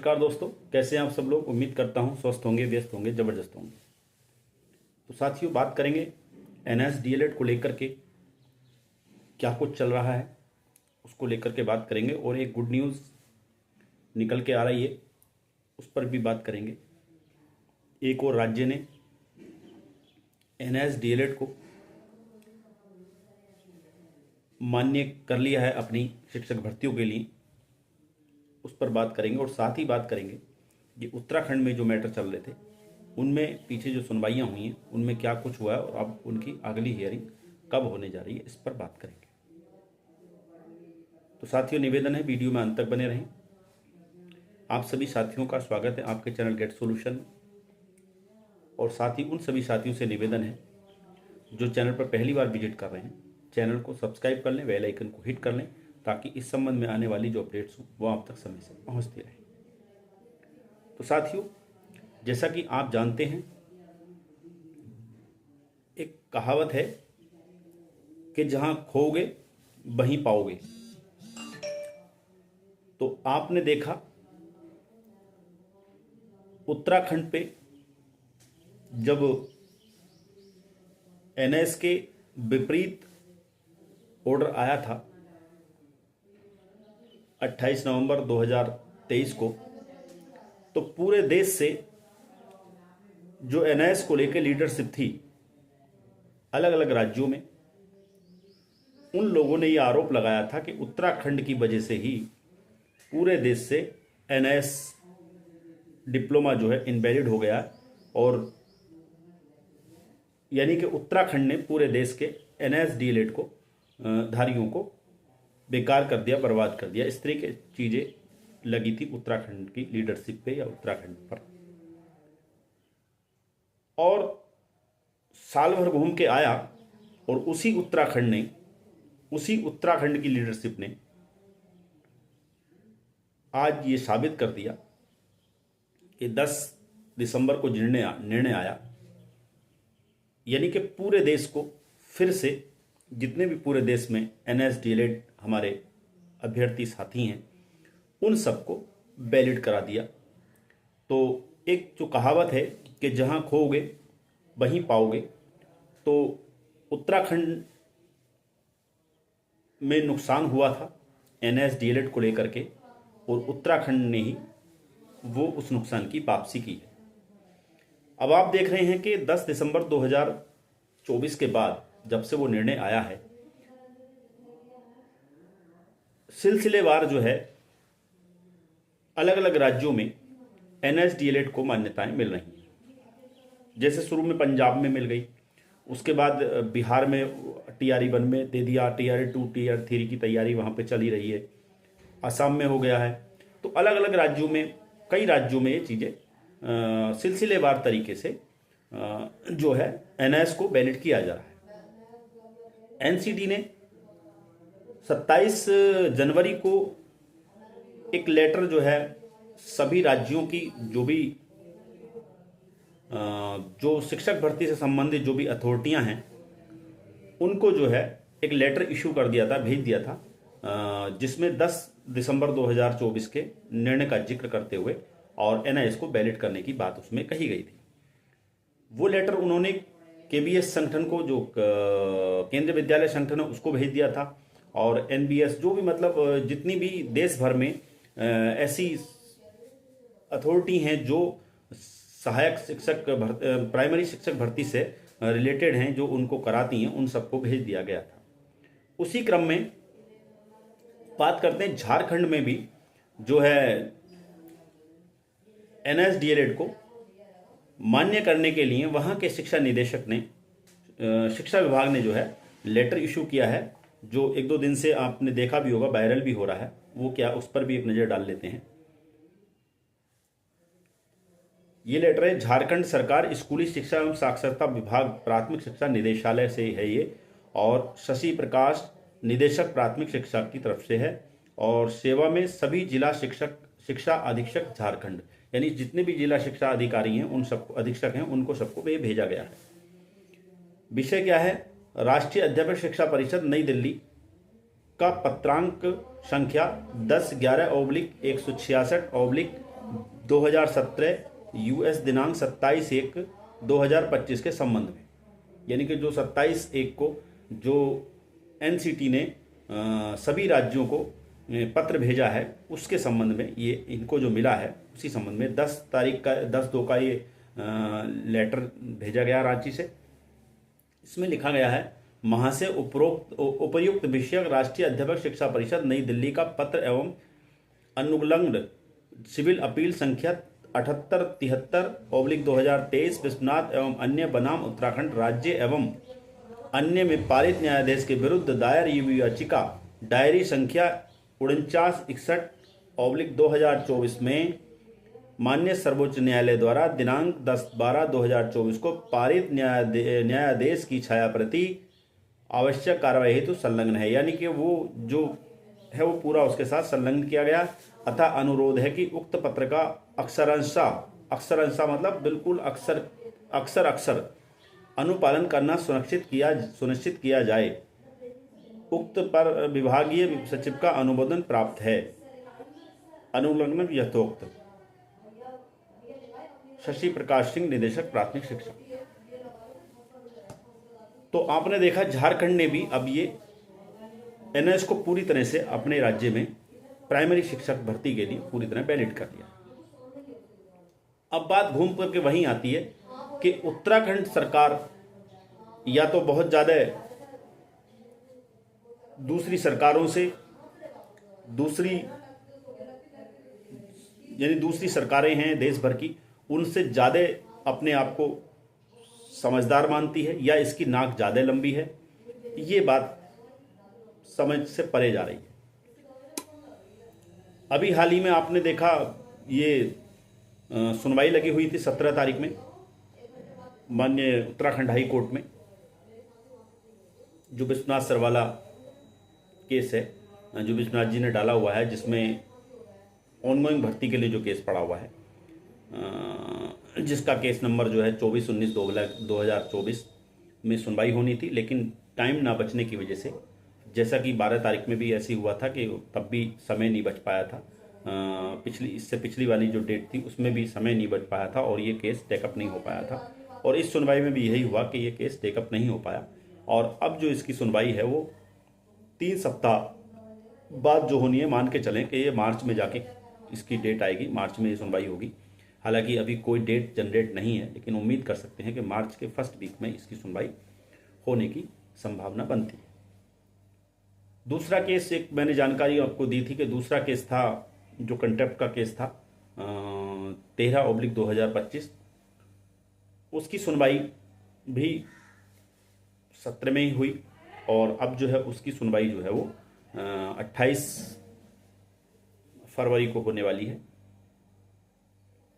नमस्कार दोस्तों, कैसे हैं आप सब लोग। उम्मीद करता हूं स्वस्थ होंगे, व्यस्त होंगे, ज़बरदस्त होंगे। तो साथियों, बात करेंगे एनएस डीएलएड को लेकर के क्या कुछ चल रहा है, उसको लेकर के बात करेंगे। और एक गुड न्यूज़ निकल के आ रही है, उस पर भी बात करेंगे। एक और राज्य ने एनएस डीएलएड को मान्य कर लिया है अपनी शिक्षक भर्तियों के लिए, उस पर बात करेंगे। और साथ ही बात करेंगे कि उत्तराखंड में जो मैटर चल रहे थे उनमें पीछे जो सुनवाइयाँ हुई हैं उनमें क्या कुछ हुआ है और अब उनकी अगली हियरिंग कब होने जा रही है, इस पर बात करेंगे। तो साथियों, निवेदन है वीडियो में अंत तक बने रहें। आप सभी साथियों का स्वागत है आपके चैनल गेट सॉल्यूशन में। और साथ ही उन सभी साथियों से निवेदन है जो चैनल पर पहली बार विजिट कर रहे हैं, चैनल को सब्सक्राइब कर लें, बेल आइकन को हिट कर लें, ताकि इस संबंध में आने वाली जो अपडेट्स हों वो आप तक समय से पहुंचती रहे। तो साथियों, जैसा कि आप जानते हैं, एक कहावत है कि जहां खोओगे वहीं पाओगे। तो आपने देखा उत्तराखंड पे जब एनएस के विपरीत ऑर्डर आया था 28 नवंबर 2023 को, तो पूरे देश से जो एनएस को लेकर लीडरशिप थी अलग अलग राज्यों में, उन लोगों ने ये आरोप लगाया था कि उत्तराखंड की वजह से ही पूरे देश से एनएस डिप्लोमा जो है इनवैलिड हो गया। और यानी कि उत्तराखंड ने पूरे देश के एनएस डीएलएड को धारियों को बेकार कर दिया, बर्बाद कर दिया। इस तरह की चीज़ें लगी थी उत्तराखंड की लीडरशिप पे या उत्तराखंड पर। और साल भर घूम के आया और उसी उत्तराखंड की लीडरशिप ने आज ये साबित कर दिया कि 10 दिसंबर को निर्णय आया, यानी कि पूरे देश को फिर से, जितने भी पूरे देश में एनएस डीएलएड हमारे अभ्यर्थी साथी हैं, उन सबको वैलिड करा दिया। तो एक जो कहावत है कि जहां खोओगे वहीं पाओगे, तो उत्तराखंड में नुकसान हुआ था एनएस डीएलएड को लेकर के, और उत्तराखंड ने ही वो उस नुकसान की वापसी की है। अब आप देख रहे हैं कि 10 दिसंबर 2024 के बाद जब से वो निर्णय आया है, सिलसिलेवार जो है अलग अलग राज्यों में एनएस डीएलएड को मान्यताएं मिल रही हैं। जैसे शुरू में पंजाब में मिल गई, उसके बाद बिहार में TRE 1 में दे दिया, TRE 2 TRE 3 की तैयारी वहाँ पे चली रही है, असम में हो गया है। तो अलग अलग राज्यों में, कई राज्यों में ये चीज़ें सिलसिलेवार तरीके से जो है एनएस को वैलिड किया जा रहा है। एनसीटी ने 27 जनवरी को एक लेटर जो है सभी राज्यों की जो शिक्षक भर्ती से संबंधित जो भी अथॉरिटियां हैं उनको जो है एक लेटर इशू कर दिया था, भेज दिया था, जिसमें 10 दिसंबर 2024 के निर्णय का जिक्र करते हुए और एनएस को वैलिड करने की बात उसमें कही गई थी। वो लेटर उन्होंने केबीएस संगठन को, जो केंद्रीय विद्यालय संगठन है, उसको भेज दिया था। और एनबीएस, जो भी मतलब जितनी भी देश भर में ऐसी अथॉरिटी हैं जो सहायक शिक्षक प्राइमरी शिक्षक भर्ती से रिलेटेड हैं, जो उनको कराती हैं, उन सबको भेज दिया गया था। उसी क्रम में बात करते हैं, झारखंड में भी जो है एनएस डीएलएड को मान्य करने के लिए वहाँ के शिक्षा निदेशक ने, शिक्षा विभाग ने जो है लेटर इशू किया है, जो 1-2 दिन से आपने देखा भी होगा, वायरल भी हो रहा है। वो क्या, उस पर भी एक नज़र डाल लेते हैं। ये लेटर है झारखंड सरकार स्कूली शिक्षा एवं साक्षरता विभाग प्राथमिक शिक्षा निदेशालय से है ये, और शशि प्रकाश निदेशक प्राथमिक शिक्षा की तरफ से है। और सेवा में सभी जिला शिक्षा अधीक्षक झारखंड, यानी जितने भी जिला शिक्षा अधिकारी हैं, उन सबको, अधीक्षक हैं, उनको सबको ये भेजा गया है। विषय क्या है, राष्ट्रीय अध्यापक शिक्षा परिषद नई दिल्ली का पत्रांक संख्या 10/11/166/20 2017 यूएस दिनांक 27/1/2025 के संबंध में, यानी कि जो 27/1 को जो एनसीटी ने सभी राज्यों को पत्र भेजा है उसके संबंध में ये इनको जो मिला है उसी संबंध में 10/2 का ये लेटर भेजा गया रांची से। इसमें लिखा गया है, महाशय उपर्युक्त विषयक राष्ट्रीय अध्यापक शिक्षा परिषद नई दिल्ली का पत्र एवं अनुलग्न सिविल अपील संख्या 7873/2023 विश्वनाथ एवं अन्य बनाम उत्तराखंड राज्य एवं अन्य में पारित न्यायाधीश के विरुद्ध दायर याचिका डायरी संख्या 4961/2024 में माननीय सर्वोच्च न्यायालय द्वारा दिनांक 10/12/2024 को पारित न्यायादेश की छायाप्रति आवश्यक कार्रवाई हेतु संलग्न है। यानी कि वो जो है वो पूरा उसके साथ संलग्न किया गया। अतः अनुरोध है कि उक्त पत्र का अक्षरशः मतलब बिल्कुल अक्षर अनुपालन करना सुनिश्चित किया जाए। उक्त पर विभागीय सचिव का अनुमोदन प्राप्त है। अनुलग्न यथोक्त शशि प्रकाश सिंह, निदेशक प्राथमिक शिक्षा। तो आपने देखा झारखंड ने भी अब ये एनएस को पूरी तरह से अपने राज्य में प्राइमरी शिक्षक भर्ती के लिए पूरी तरह वैलिड कर दिया। अब बात घूम करके वहीं आती है कि उत्तराखंड सरकार या तो बहुत ज़्यादा दूसरी सरकारों से दूसरी सरकारें हैं देश भर की, उनसे ज़्यादा अपने आप को समझदार मानती है या इसकी नाक ज़्यादा लंबी है। ये बात समझ से परे जा रही है। अभी हाल ही में आपने देखा ये सुनवाई लगी हुई थी 17 तारीख में माननीय उत्तराखंड हाई कोर्ट में, जो विश्वनाथ सरवाला केस है जो विश्वनाथ जी ने डाला हुआ है, जिसमें ऑनगोइंग भर्ती के लिए जो केस पड़ा हुआ है, जिसका केस नंबर जो है 24/19/2024 में सुनवाई होनी थी, लेकिन टाइम ना बचने की वजह से, जैसा कि 12 तारीख में भी ऐसी हुआ था कि तब भी समय नहीं बच पाया था, इससे पिछली वाली जो डेट थी उसमें भी समय नहीं बच पाया था और ये केस टेकअप नहीं हो पाया था। और इस सुनवाई में भी यही हुआ कि ये केस टेकअप नहीं हो पाया। और अब जो इसकी सुनवाई है वो 3 सप्ताह बाद जो होनी है, मान के चलें कि ये मार्च में जाके इसकी डेट आएगी, मार्च में ये सुनवाई होगी। हालांकि अभी कोई डेट जनरेट नहीं है, लेकिन उम्मीद कर सकते हैं कि मार्च के फर्स्ट वीक में इसकी सुनवाई होने की संभावना बनती है। दूसरा केस, एक मैंने जानकारी आपको दी थी कि दूसरा केस था जो कंटेम्प्ट का केस था 13/2025, उसकी सुनवाई भी 17 में ही हुई और अब जो है उसकी सुनवाई जो है वो 28 फरवरी को होने वाली है।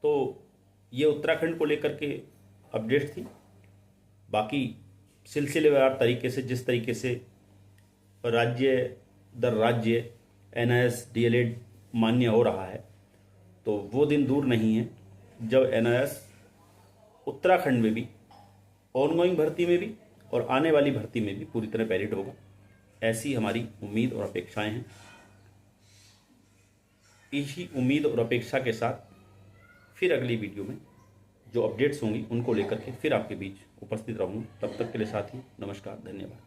तो ये उत्तराखंड को लेकर के अपडेट थी। बाकी सिलसिलेवार तरीके से जिस तरीके से राज्य दर राज्य एनआईएस डीएलएड मान्य हो रहा है, तो वो दिन दूर नहीं है जब एनआईएस उत्तराखंड में भी ऑनगोइंग भर्ती में भी और आने वाली भर्ती में भी पूरी तरह वैलिड होगा। ऐसी हमारी उम्मीद और अपेक्षाएं हैं। इसी उम्मीद और अपेक्षा के साथ फिर अगली वीडियो में जो अपडेट्स होंगी उनको लेकर के फिर आपके बीच उपस्थित रहूँगा। तब तक के लिए साथी नमस्कार, धन्यवाद।